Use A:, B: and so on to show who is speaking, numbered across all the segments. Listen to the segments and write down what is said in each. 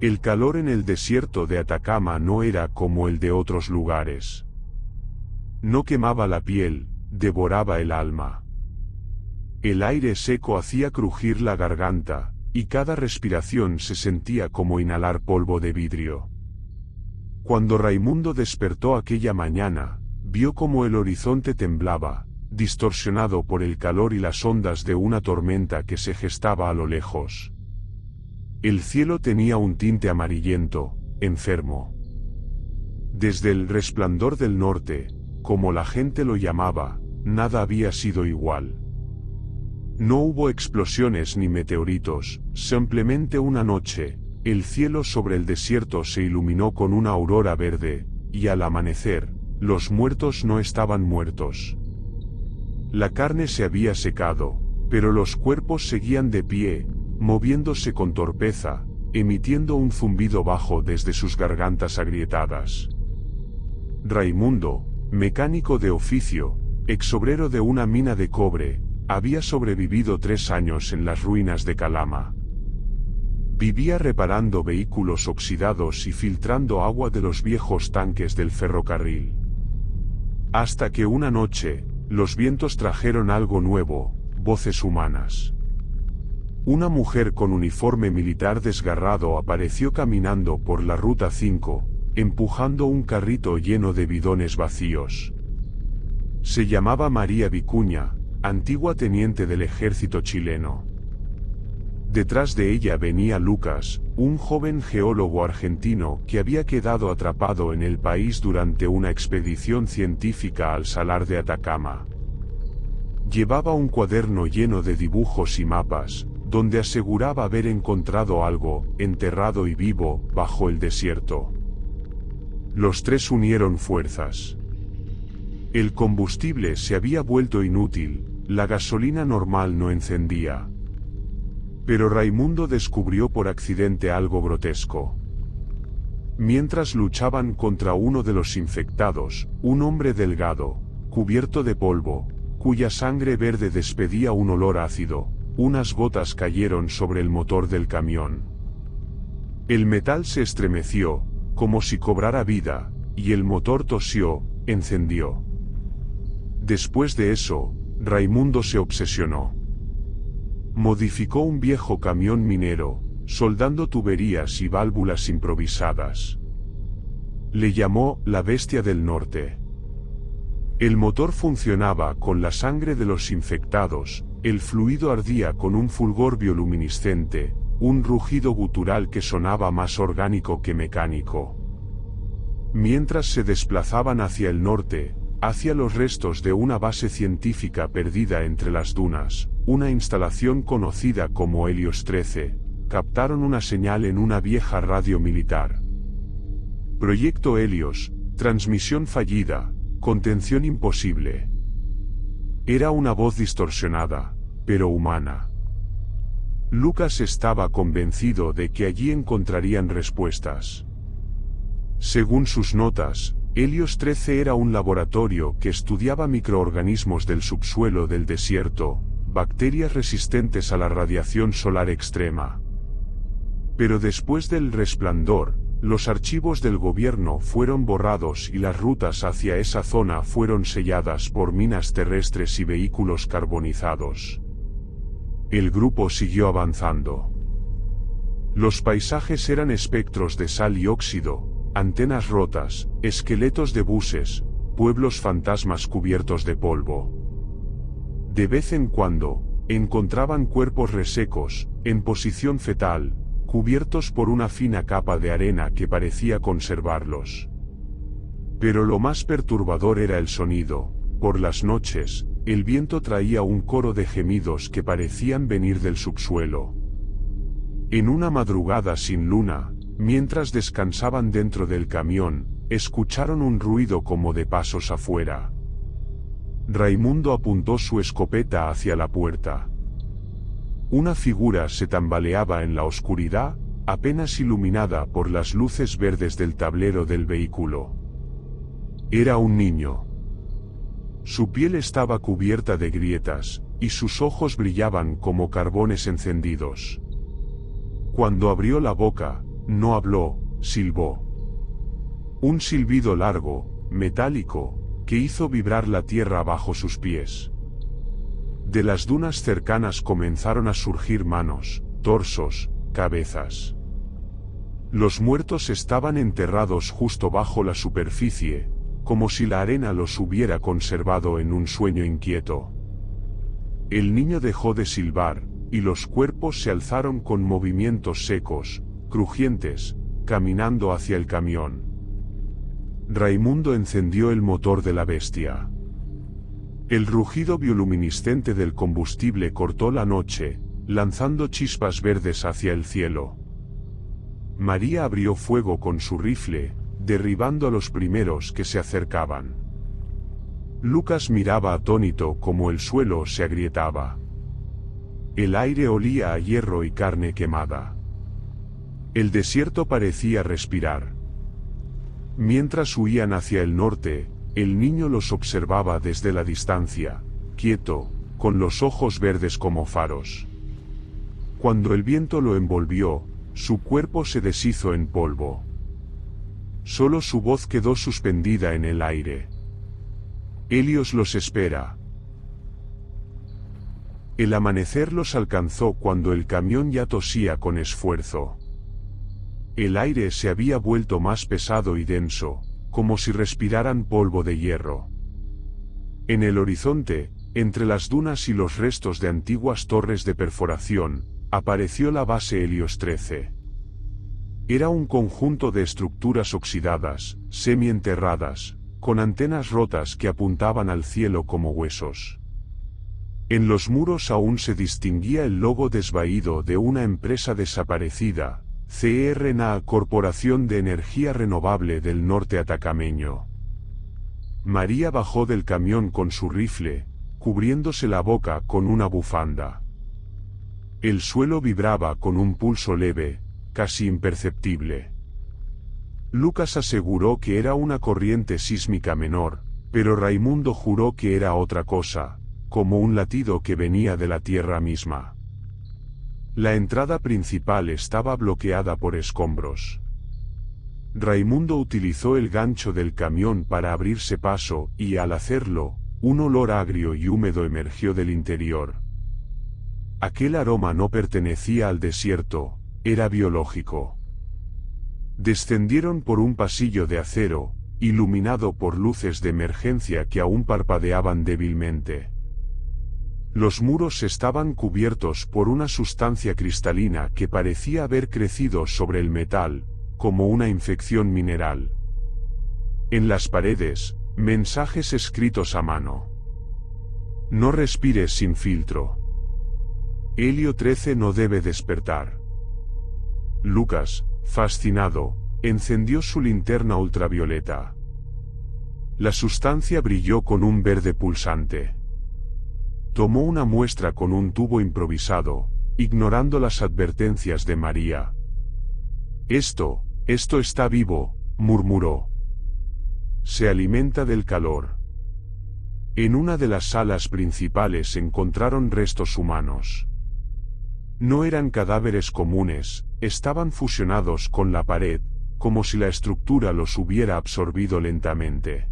A: El calor en el desierto de Atacama no era como el de otros lugares. No quemaba la piel, devoraba el alma. El aire seco hacía crujir la garganta, y cada respiración se sentía como inhalar polvo de vidrio. Cuando Raimundo despertó aquella mañana, vio como el horizonte temblaba, distorsionado por el calor y las ondas de una tormenta que se gestaba a lo lejos. El cielo tenía un tinte amarillento, enfermo. Desde el Resplandor del Norte, como la gente lo llamaba, nada había sido igual. No hubo explosiones ni meteoritos, simplemente una noche, el cielo sobre el desierto se iluminó con una aurora verde, y al amanecer, los muertos no estaban muertos. La carne se había secado, pero los cuerpos seguían de pie, moviéndose con torpeza, emitiendo un zumbido bajo desde sus gargantas agrietadas. Raimundo, mecánico de oficio, exobrero de una mina de cobre, había sobrevivido 3 años en las ruinas de Calama. Vivía reparando vehículos oxidados y filtrando agua de los viejos tanques del ferrocarril. Hasta que una noche, los vientos trajeron algo nuevo, voces humanas. Una mujer con uniforme militar desgarrado apareció caminando por la Ruta 5, empujando un carrito lleno de bidones vacíos. Se llamaba María Vicuña, antigua teniente del ejército chileno. Detrás de ella venía Lucas, un joven geólogo argentino que había quedado atrapado en el país durante una expedición científica al Salar de Atacama. Llevaba un cuaderno lleno de dibujos y mapas, donde aseguraba haber encontrado algo, enterrado y vivo, bajo el desierto. Los 3 unieron fuerzas. El combustible se había vuelto inútil, la gasolina normal no encendía. Pero Raimundo descubrió por accidente algo grotesco. Mientras luchaban contra uno de los infectados, un hombre delgado, cubierto de polvo, cuya sangre verde despedía un olor ácido, unas gotas cayeron sobre el motor del camión. El metal se estremeció, como si cobrara vida, y el motor tosió, encendió. Después de eso, Raimundo se obsesionó. Modificó un viejo camión minero, soldando tuberías y válvulas improvisadas. Le llamó la Bestia del Norte. El motor funcionaba con la sangre de los infectados, el fluido ardía con un fulgor bioluminiscente, un rugido gutural que sonaba más orgánico que mecánico. Mientras se desplazaban hacia el norte, hacia los restos de una base científica perdida entre las dunas, una instalación conocida como Helios 13, captaron una señal en una vieja radio militar. Proyecto Helios, transmisión fallida, contención imposible. Era una voz distorsionada, pero humana. Lucas estaba convencido de que allí encontrarían respuestas. Según sus notas, Helios 13 era un laboratorio que estudiaba microorganismos del subsuelo del desierto, bacterias resistentes a la radiación solar extrema. Pero después del Resplandor, los archivos del gobierno fueron borrados y las rutas hacia esa zona fueron selladas por minas terrestres y vehículos carbonizados. El grupo siguió avanzando. Los paisajes eran espectros de sal y óxido, antenas rotas, esqueletos de buses, pueblos fantasmas cubiertos de polvo. De vez en cuando, encontraban cuerpos resecos, en posición fetal, cubiertos por una fina capa de arena que parecía conservarlos. Pero lo más perturbador era el sonido. Por las noches, el viento traía un coro de gemidos que parecían venir del subsuelo. En una madrugada sin luna, mientras descansaban dentro del camión, escucharon un ruido como de pasos afuera. Raimundo apuntó su escopeta hacia la puerta. Una figura se tambaleaba en la oscuridad, apenas iluminada por las luces verdes del tablero del vehículo. Era un niño. Su piel estaba cubierta de grietas, y sus ojos brillaban como carbones encendidos. Cuando abrió la boca, no habló, silbó. Un silbido largo, metálico, que hizo vibrar la tierra bajo sus pies. De las dunas cercanas comenzaron a surgir manos, torsos, cabezas. Los muertos estaban enterrados justo bajo la superficie, como si la arena los hubiera conservado en un sueño inquieto. El niño dejó de silbar, y los cuerpos se alzaron con movimientos secos, crujientes, caminando hacia el camión. Raimundo encendió el motor de la bestia. El rugido bioluminiscente del combustible cortó la noche, lanzando chispas verdes hacia el cielo. María abrió fuego con su rifle, derribando a los primeros que se acercaban. Lucas miraba atónito como el suelo se agrietaba. El aire olía a hierro y carne quemada. El desierto parecía respirar. Mientras huían hacia el norte, el niño los observaba desde la distancia, quieto, con los ojos verdes como faros. Cuando el viento lo envolvió, su cuerpo se deshizo en polvo. Solo su voz quedó suspendida en el aire. Helios los espera. El amanecer los alcanzó cuando el camión ya tosía con esfuerzo. El aire se había vuelto más pesado y denso, como si respiraran polvo de hierro. En el horizonte, entre las dunas y los restos de antiguas torres de perforación, apareció la base Helios 13. Era un conjunto de estructuras oxidadas, semienterradas, con antenas rotas que apuntaban al cielo como huesos. En los muros aún se distinguía el logo desvaído de una empresa desaparecida, CRNA, Corporación de Energía Renovable del Norte Atacameño. María bajó del camión con su rifle, cubriéndose la boca con una bufanda. El suelo vibraba con un pulso leve, casi imperceptible. Lucas aseguró que era una corriente sísmica menor, pero Raimundo juró que era otra cosa, como un latido que venía de la tierra misma. La entrada principal estaba bloqueada por escombros. Raimundo utilizó el gancho del camión para abrirse paso y al hacerlo, un olor agrio y húmedo emergió del interior. Aquel aroma no pertenecía al desierto, era biológico. Descendieron por un pasillo de acero, iluminado por luces de emergencia que aún parpadeaban débilmente. Los muros estaban cubiertos por una sustancia cristalina que parecía haber crecido sobre el metal, como una infección mineral. En las paredes, mensajes escritos a mano. No respires sin filtro. Helio 13 no debe despertar. Lucas, fascinado, encendió su linterna ultravioleta. La sustancia brilló con un verde pulsante. Tomó una muestra con un tubo improvisado, ignorando las advertencias de María. Esto está vivo, murmuró. Se alimenta del calor. En una de las salas principales encontraron restos humanos. No eran cadáveres comunes, estaban fusionados con la pared, como si la estructura los hubiera absorbido lentamente.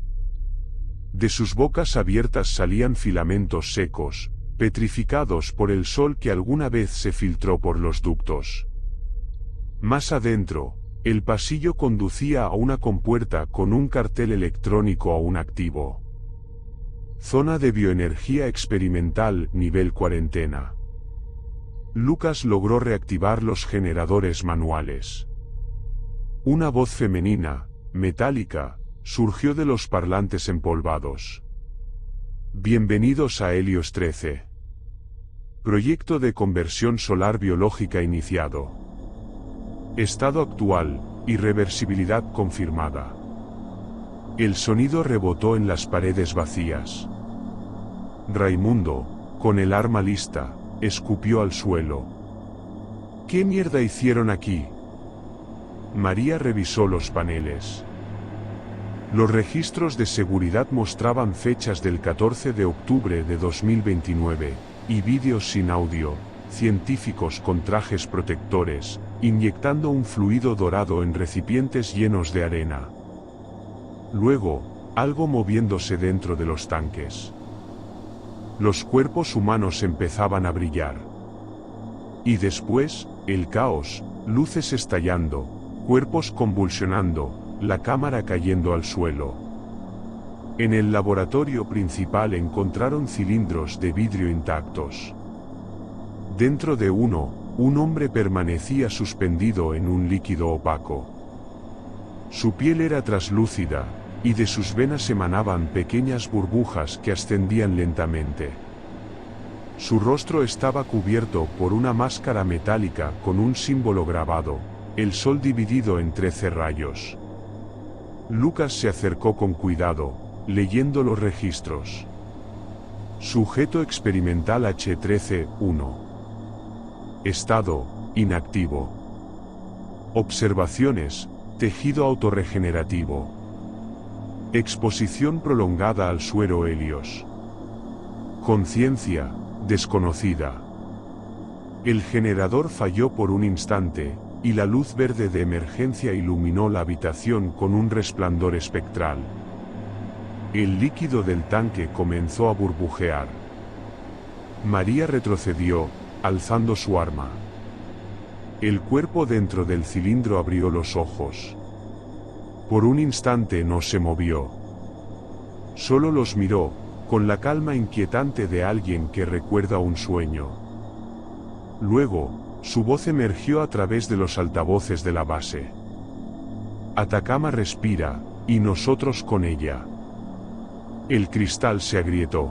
A: De sus bocas abiertas salían filamentos secos, petrificados por el sol que alguna vez se filtró por los ductos. Más adentro, el pasillo conducía a una compuerta con un cartel electrónico aún activo. Zona de bioenergía experimental, nivel cuarentena. Lucas logró reactivar los generadores manuales. Una voz femenina, metálica, surgió de los parlantes empolvados. Bienvenidos a Helios 13. Proyecto de conversión solar biológica iniciado. Estado actual, irreversibilidad confirmada. El sonido rebotó en las paredes vacías. Raimundo, con el arma lista, escupió al suelo. ¿Qué mierda hicieron aquí? María revisó los paneles. Los registros de seguridad mostraban fechas del 14 de octubre de 2029, y vídeos sin audio, científicos con trajes protectores, inyectando un fluido dorado en recipientes llenos de arena. Luego, algo moviéndose dentro de los tanques. Los cuerpos humanos empezaban a brillar. Y después, el caos, luces estallando, cuerpos convulsionando, la cámara cayendo al suelo. En el laboratorio principal encontraron cilindros de vidrio intactos. Dentro de uno, un hombre permanecía suspendido en un líquido opaco. Su piel era traslúcida, y de sus venas emanaban pequeñas burbujas que ascendían lentamente. Su rostro estaba cubierto por una máscara metálica con un símbolo grabado, el sol dividido en 13 rayos. Lucas se acercó con cuidado, leyendo los registros. Sujeto experimental H13-1. Estado, inactivo. Observaciones, tejido autorregenerativo. Exposición prolongada al suero Helios. Conciencia, desconocida. El generador falló por un instante, y la luz verde de emergencia iluminó la habitación con un resplandor espectral. El líquido del tanque comenzó a burbujear. María retrocedió, alzando su arma. El cuerpo dentro del cilindro abrió los ojos. Por un instante no se movió. Solo los miró, con la calma inquietante de alguien que recuerda un sueño. Luego, su voz emergió a través de los altavoces de la base. Atacama respira, y nosotros con ella. El cristal se agrietó.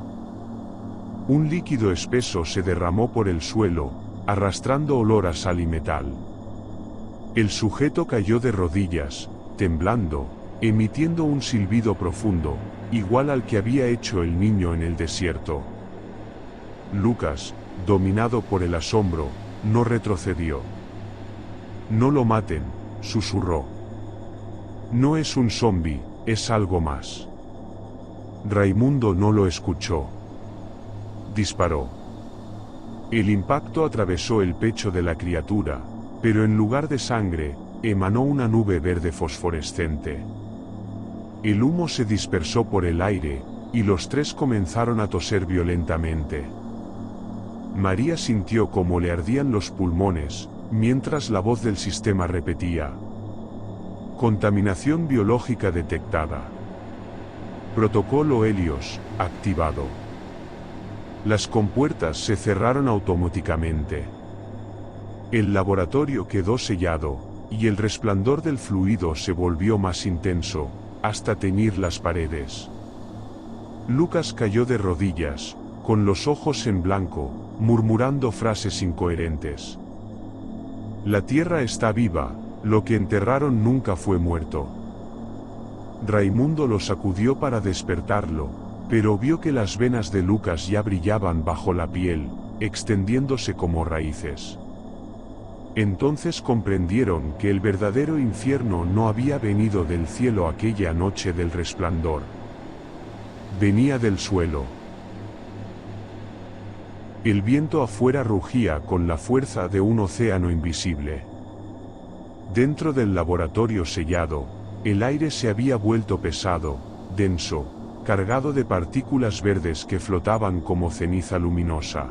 A: Un líquido espeso se derramó por el suelo, arrastrando olor a sal y metal. El sujeto cayó de rodillas, temblando, emitiendo un silbido profundo, igual al que había hecho el niño en el desierto. Lucas, dominado por el asombro, no retrocedió. No lo maten, susurró. No es un zombi, es algo más. Raimundo no lo escuchó. Disparó. El impacto atravesó el pecho de la criatura, pero en lugar de sangre, emanó una nube verde fosforescente. El humo se dispersó por el aire, y los tres comenzaron a toser violentamente. María sintió cómo le ardían los pulmones, mientras la voz del sistema repetía: contaminación biológica detectada. Protocolo Helios, activado. Las compuertas se cerraron automáticamente. El laboratorio quedó sellado, y el resplandor del fluido se volvió más intenso, hasta teñir las paredes. Lucas cayó de rodillas, con los ojos en blanco, murmurando frases incoherentes. La tierra está viva, lo que enterraron nunca fue muerto. Raimundo lo sacudió para despertarlo, pero vio que las venas de Lucas ya brillaban bajo la piel, extendiéndose como raíces. Entonces comprendieron que el verdadero infierno no había venido del cielo aquella noche del resplandor. Venía del suelo. El viento afuera rugía con la fuerza de un océano invisible. Dentro del laboratorio sellado, el aire se había vuelto pesado, denso, cargado de partículas verdes que flotaban como ceniza luminosa.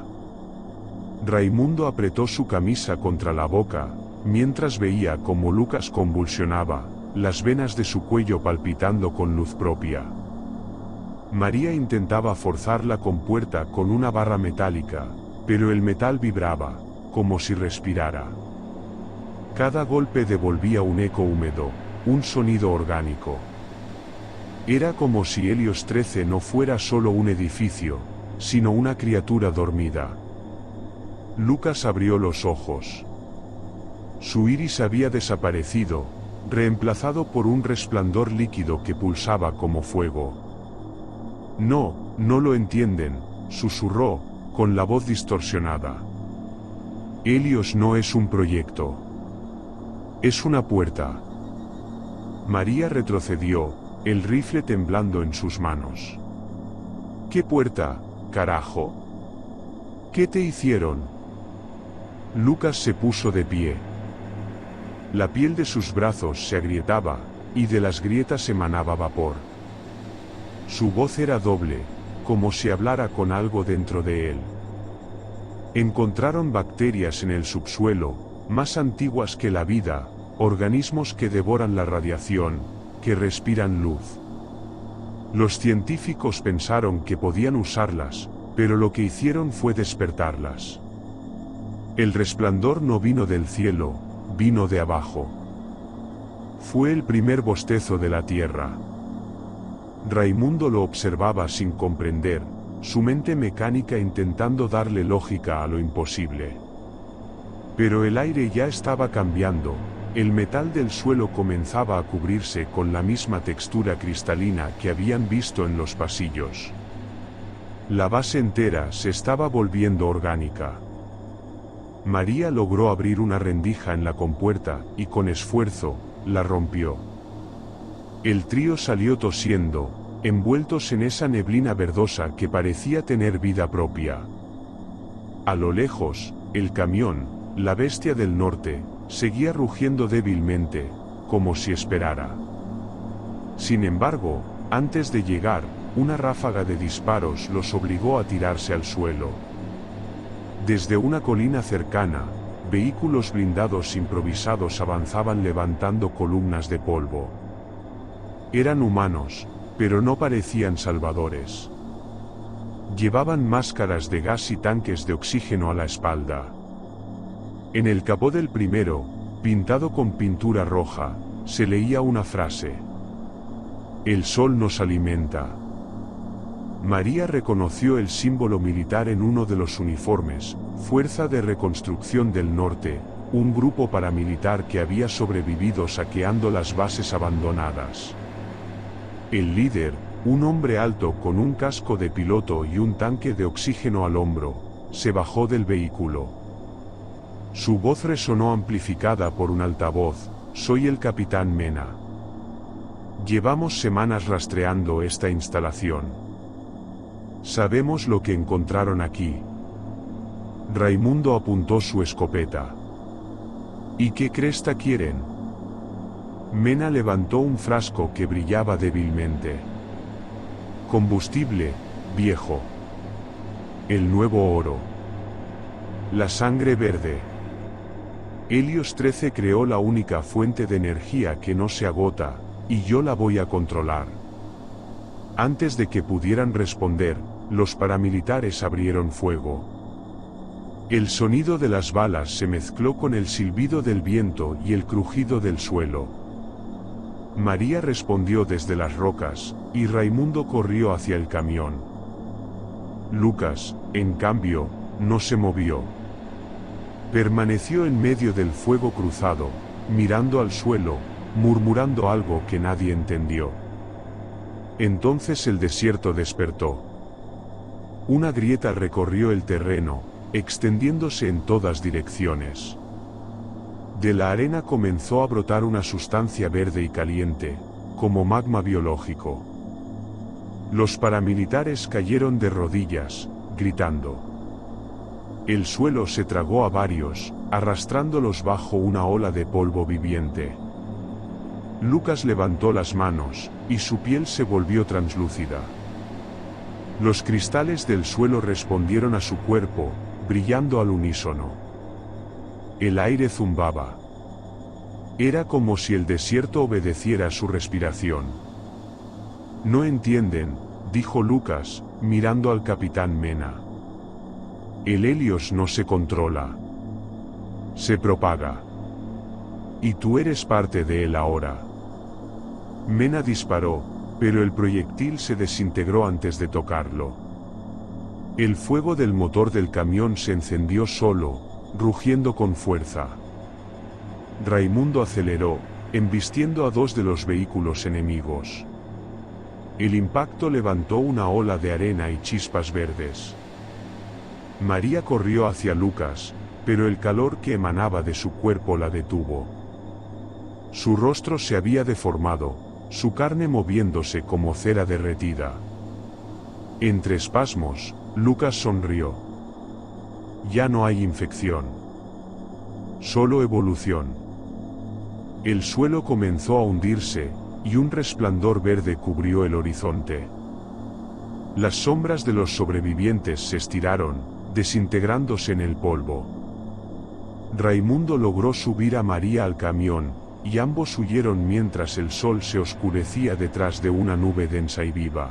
A: Raimundo apretó su camisa contra la boca, mientras veía cómo Lucas convulsionaba, las venas de su cuello palpitando con luz propia. María intentaba forzar la compuerta con una barra metálica, pero el metal vibraba, como si respirara. Cada golpe devolvía un eco húmedo, un sonido orgánico. Era como si Helios 13 no fuera solo un edificio, sino una criatura dormida. Lucas abrió los ojos. Su iris había desaparecido, reemplazado por un resplandor líquido que pulsaba como fuego. No lo entienden, susurró, con la voz distorsionada. Helios no es un proyecto. Es una puerta. María retrocedió, el rifle temblando en sus manos. ¿Qué puerta, carajo? ¿Qué te hicieron? Lucas se puso de pie. La piel de sus brazos se agrietaba, y de las grietas emanaba vapor. Su voz era doble, como si hablara con algo dentro de él. Encontraron bacterias en el subsuelo, más antiguas que la vida, organismos que devoran la radiación, que respiran luz. Los científicos pensaron que podían usarlas, pero lo que hicieron fue despertarlas. El resplandor no vino del cielo, vino de abajo. Fue el primer bostezo de la tierra. Raimundo lo observaba sin comprender, su mente mecánica intentando darle lógica a lo imposible. Pero el aire ya estaba cambiando, el metal del suelo comenzaba a cubrirse con la misma textura cristalina que habían visto en los pasillos. La base entera se estaba volviendo orgánica. María logró abrir una rendija en la compuerta, y con esfuerzo, la rompió. El trío salió tosiendo, envueltos en esa neblina verdosa que parecía tener vida propia. A lo lejos, el camión, la bestia del norte, seguía rugiendo débilmente, como si esperara. Sin embargo, antes de llegar, una ráfaga de disparos los obligó a tirarse al suelo. Desde una colina cercana, vehículos blindados improvisados avanzaban levantando columnas de polvo. Eran humanos, pero no parecían salvadores. Llevaban máscaras de gas y tanques de oxígeno a la espalda. En el capó del primero, pintado con pintura roja, se leía una frase: "El sol nos alimenta". María reconoció el símbolo militar en uno de los uniformes, Fuerza de Reconstrucción del Norte, un grupo paramilitar que había sobrevivido saqueando las bases abandonadas. El líder, un hombre alto con un casco de piloto y un tanque de oxígeno al hombro, se bajó del vehículo. Su voz resonó amplificada por un altavoz: "Soy el capitán Mena. Llevamos semanas rastreando esta instalación. Sabemos lo que encontraron aquí". Raimundo apuntó su escopeta. ¿Y qué cresta quieren? Mena levantó un frasco que brillaba débilmente. Combustible, viejo. El nuevo oro. La sangre verde. Helios 13 creó la única fuente de energía que no se agota, y yo la voy a controlar. Antes de que pudieran responder, los paramilitares abrieron fuego. El sonido de las balas se mezcló con el silbido del viento y el crujido del suelo. María respondió desde las rocas, y Raimundo corrió hacia el camión. Lucas, en cambio, no se movió. Permaneció en medio del fuego cruzado, mirando al suelo, murmurando algo que nadie entendió. Entonces el desierto despertó. Una grieta recorrió el terreno, extendiéndose en todas direcciones. De la arena comenzó a brotar una sustancia verde y caliente, como magma biológico. Los paramilitares cayeron de rodillas, gritando. El suelo se tragó a varios, arrastrándolos bajo una ola de polvo viviente. Lucas levantó las manos, y su piel se volvió translúcida. Los cristales del suelo respondieron a su cuerpo, brillando al unísono. El aire zumbaba. Era como si el desierto obedeciera a su respiración. No entienden, dijo Lucas, mirando al capitán Mena. El Helios no se controla. Se propaga. Y tú eres parte de él ahora. Mena disparó, pero el proyectil se desintegró antes de tocarlo. El fuego del motor del camión se encendió solo, rugiendo con fuerza. Raimundo aceleró, embistiendo a dos de los vehículos enemigos. El impacto levantó una ola de arena y chispas verdes. María corrió hacia Lucas, pero el calor que emanaba de su cuerpo la detuvo. Su rostro se había deformado, su carne moviéndose como cera derretida. Entre espasmos, Lucas sonrió. Ya no hay infección. solo evolución. El suelo comenzó a hundirse, y un resplandor verde cubrió el horizonte. Las sombras de los sobrevivientes se estiraron, desintegrándose en el polvo. Raimundo logró subir a María al camión, y ambos huyeron mientras el sol se oscurecía detrás de una nube densa y viva.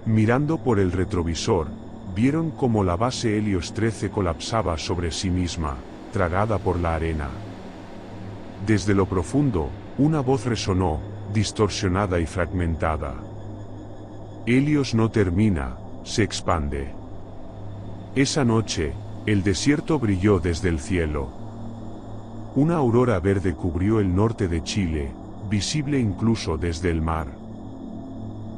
A: Mirando por el retrovisor, vieron cómo la base Helios 13 colapsaba sobre sí misma, tragada por la arena. Desde lo profundo, una voz resonó, distorsionada y fragmentada. Helios no termina, se expande. Esa noche, el desierto brilló desde el cielo. Una aurora verde cubrió el norte de Chile, visible incluso desde el mar.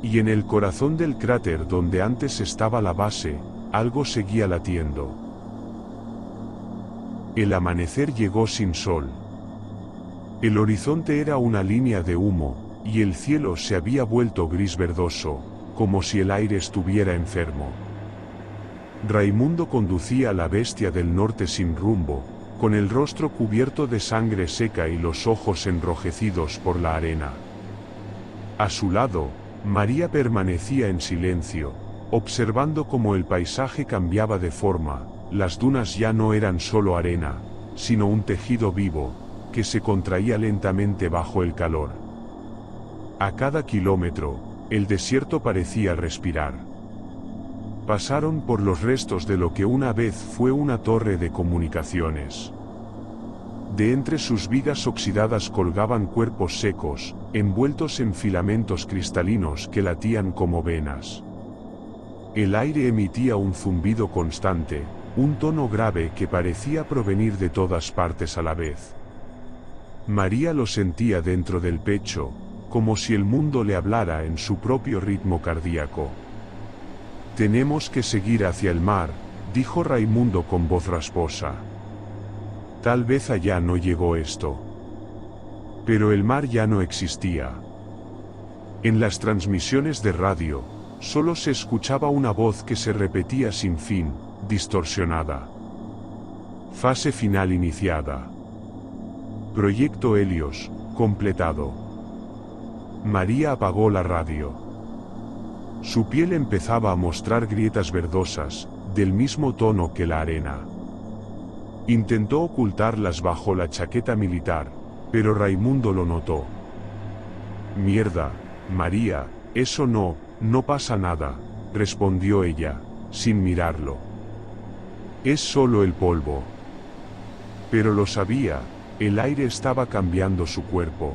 A: Y en el corazón del cráter donde antes estaba la base, algo seguía latiendo. El amanecer llegó sin sol. El horizonte era una línea de humo, y el cielo se había vuelto gris verdoso, como si el aire estuviera enfermo. Raimundo conducía a la bestia del norte sin rumbo, con el rostro cubierto de sangre seca y los ojos enrojecidos por la arena. A su lado, María permanecía en silencio, observando cómo el paisaje cambiaba de forma. Las dunas ya no eran solo arena, sino un tejido vivo, que se contraía lentamente bajo el calor. A cada kilómetro, el desierto parecía respirar. Pasaron por los restos de lo que una vez fue una torre de comunicaciones. De entre sus vigas oxidadas colgaban cuerpos secos, envueltos en filamentos cristalinos que latían como venas. El aire emitía un zumbido constante, un tono grave que parecía provenir de todas partes a la vez. María lo sentía dentro del pecho, como si el mundo le hablara en su propio ritmo cardíaco. «Tenemos que seguir hacia el mar», dijo Raimundo con voz rasposa. Tal vez allá no llegó esto. Pero el mar ya no existía. En las transmisiones de radio, solo se escuchaba una voz que se repetía sin fin, distorsionada. Fase final iniciada. Proyecto Helios, completado. María apagó la radio. Su piel empezaba a mostrar grietas verdosas, del mismo tono que la arena. Intentó ocultarlas bajo la chaqueta militar, pero Raimundo lo notó. «Mierda, María, eso no pasa nada», respondió ella, sin mirarlo. «Es solo el polvo». Pero lo sabía, el aire estaba cambiando su cuerpo.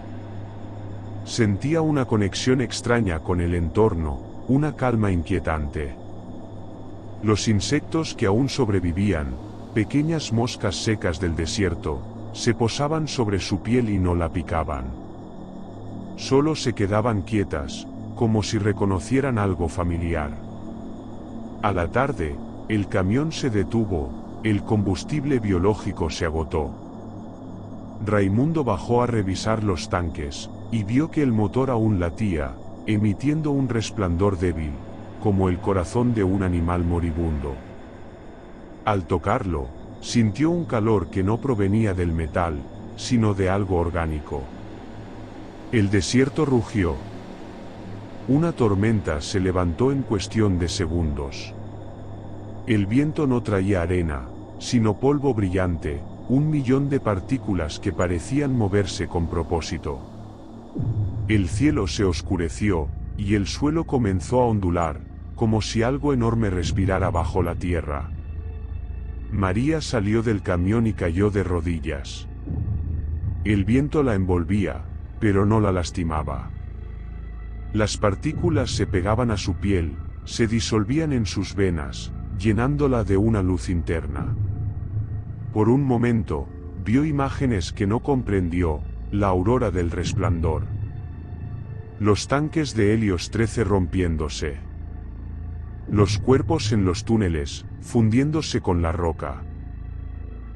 A: Sentía una conexión extraña con el entorno, una calma inquietante. Los insectos que aún sobrevivían, pequeñas moscas secas del desierto, se posaban sobre su piel y no la picaban. Solo se quedaban quietas, como si reconocieran algo familiar. A la tarde, el camión se detuvo, el combustible biológico se agotó. Raimundo bajó a revisar los tanques, y vio que el motor aún latía, emitiendo un resplandor débil, como el corazón de un animal moribundo. Al tocarlo, sintió un calor que no provenía del metal, sino de algo orgánico. El desierto rugió. Una tormenta se levantó en cuestión de segundos. El viento no traía arena, sino polvo brillante, 1.000.000 de partículas que parecían moverse con propósito. El cielo se oscureció, y el suelo comenzó a ondular, como si algo enorme respirara bajo la tierra. María salió del camión y cayó de rodillas. El viento la envolvía, pero no la lastimaba. Las partículas se pegaban a su piel, se disolvían en sus venas, llenándola de una luz interna. Por un momento, vio imágenes que no comprendió, la aurora del resplandor. Los tanques de Helios 13 rompiéndose. Los cuerpos en los túneles, fundiéndose con la roca.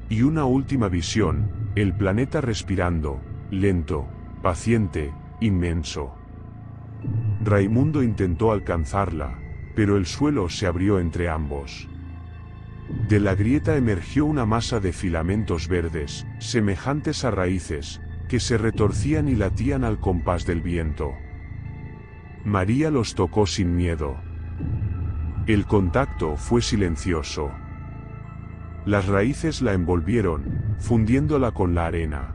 A: Y una última visión, el planeta respirando, lento, paciente, inmenso. Raimundo intentó alcanzarla, pero el suelo se abrió entre ambos. De la grieta emergió una masa de filamentos verdes, semejantes a raíces, que se retorcían y latían al compás del viento. María los tocó sin miedo. El contacto fue silencioso. Las raíces la envolvieron, fundiéndola con la arena.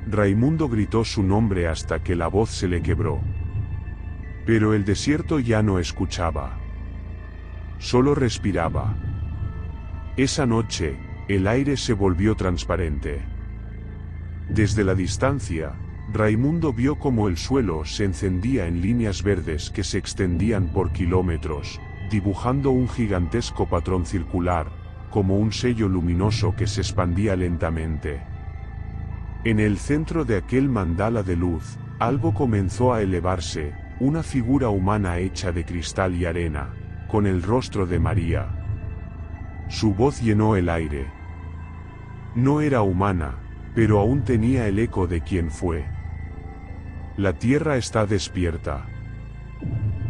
A: Raimundo gritó su nombre hasta que la voz se le quebró. Pero el desierto ya no escuchaba. Solo respiraba. Esa noche, el aire se volvió transparente. Desde la distancia, Raimundo vio cómo el suelo se encendía en líneas verdes que se extendían por kilómetros, dibujando un gigantesco patrón circular, como un sello luminoso que se expandía lentamente. En el centro de aquel mandala de luz, algo comenzó a elevarse, una figura humana hecha de cristal y arena, con el rostro de María. Su voz llenó el aire. No era humana, pero aún tenía el eco de quien fue. La tierra está despierta.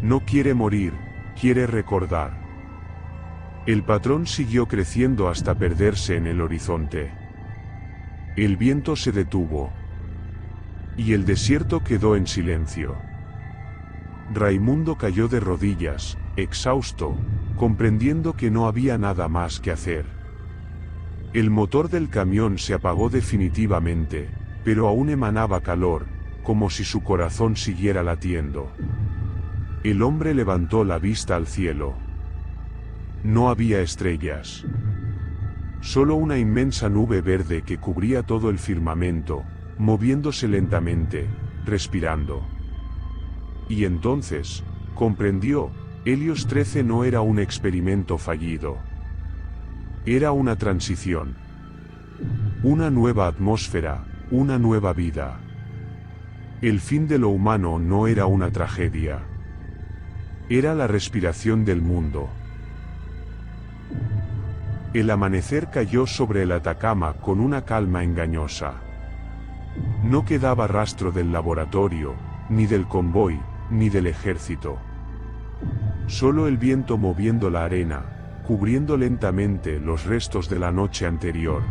A: No quiere morir, quiere recordar. El patrón siguió creciendo hasta perderse en el horizonte. El viento se detuvo. Y el desierto quedó en silencio. Raimundo cayó de rodillas, exhausto, comprendiendo que no había nada más que hacer. El motor del camión se apagó definitivamente, pero aún emanaba calor, como si su corazón siguiera latiendo. El hombre levantó la vista al cielo. No había estrellas. Solo una inmensa nube verde que cubría todo el firmamento, moviéndose lentamente, respirando. Y entonces, comprendió, Helios 13 no era un experimento fallido. Era una transición. Una nueva atmósfera, una nueva vida. El fin de lo humano no era una tragedia. Era la respiración del mundo. El amanecer cayó sobre el Atacama con una calma engañosa. No quedaba rastro del laboratorio, ni del convoy, ni del ejército. Solo el viento moviendo la arena, cubriendo lentamente los restos de la noche anterior.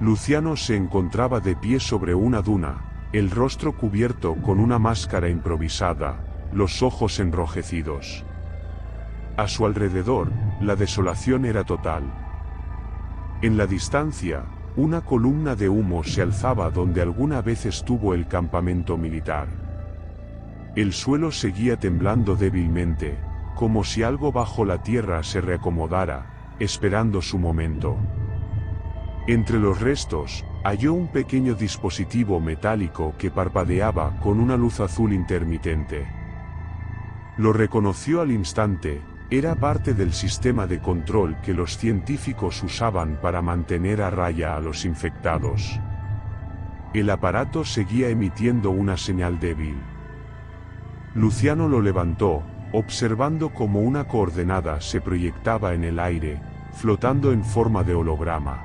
A: Luciano se encontraba de pie sobre una duna, el rostro cubierto con una máscara improvisada, los ojos enrojecidos. A su alrededor, la desolación era total. En la distancia, una columna de humo se alzaba donde alguna vez estuvo el campamento militar. El suelo seguía temblando débilmente, como si algo bajo la tierra se reacomodara, esperando su momento. Entre los restos, halló un pequeño dispositivo metálico que parpadeaba con una luz azul intermitente. Lo reconoció al instante, era parte del sistema de control que los científicos usaban para mantener a raya a los infectados. El aparato seguía emitiendo una señal débil. Luciano lo levantó, observando cómo una coordenada se proyectaba en el aire, flotando en forma de holograma.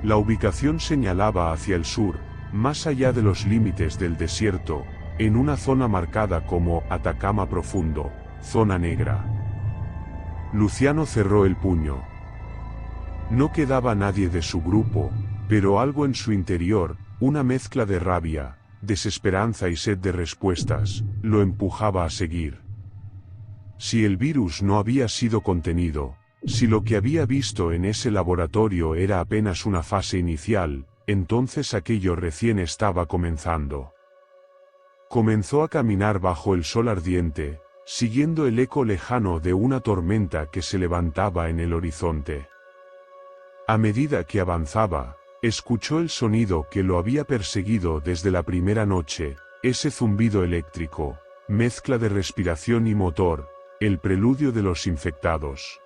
A: La ubicación señalaba hacia el sur, más allá de los límites del desierto, en una zona marcada como Atacama Profundo, zona negra. Luciano cerró el puño. No quedaba nadie de su grupo, pero algo en su interior, una mezcla de rabia, desesperanza y sed de respuestas, lo empujaba a seguir. Si el virus no había sido contenido, si lo que había visto en ese laboratorio era apenas una fase inicial, entonces aquello recién estaba comenzando. Comenzó a caminar bajo el sol ardiente, siguiendo el eco lejano de una tormenta que se levantaba en el horizonte. A medida que avanzaba, escuchó el sonido que lo había perseguido desde la primera noche, ese zumbido eléctrico, mezcla de respiración y motor, el preludio de los infectados.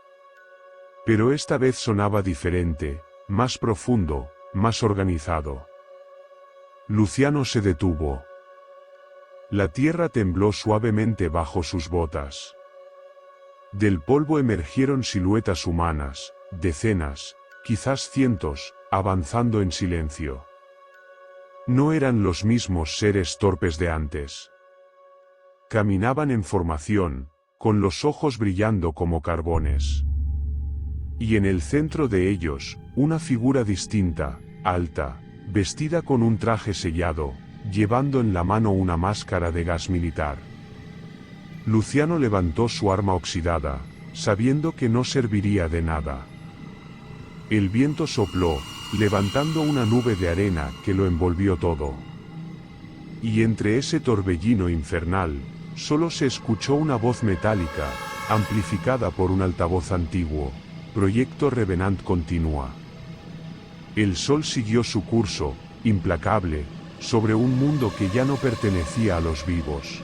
A: Pero esta vez sonaba diferente, más profundo, más organizado. Luciano se detuvo. La tierra tembló suavemente bajo sus botas. Del polvo emergieron siluetas humanas, decenas, quizás cientos, avanzando en silencio. No eran los mismos seres torpes de antes. Caminaban en formación, con los ojos brillando como carbones. Y en el centro de ellos, una figura distinta, alta, vestida con un traje sellado, llevando en la mano una máscara de gas militar. Luciano levantó su arma oxidada, sabiendo que no serviría de nada. El viento sopló, levantando una nube de arena que lo envolvió todo. Y entre ese torbellino infernal, solo se escuchó una voz metálica, amplificada por un altavoz antiguo. Proyecto Revenant continúa. El sol siguió su curso, implacable, sobre un mundo que ya no pertenecía a los vivos.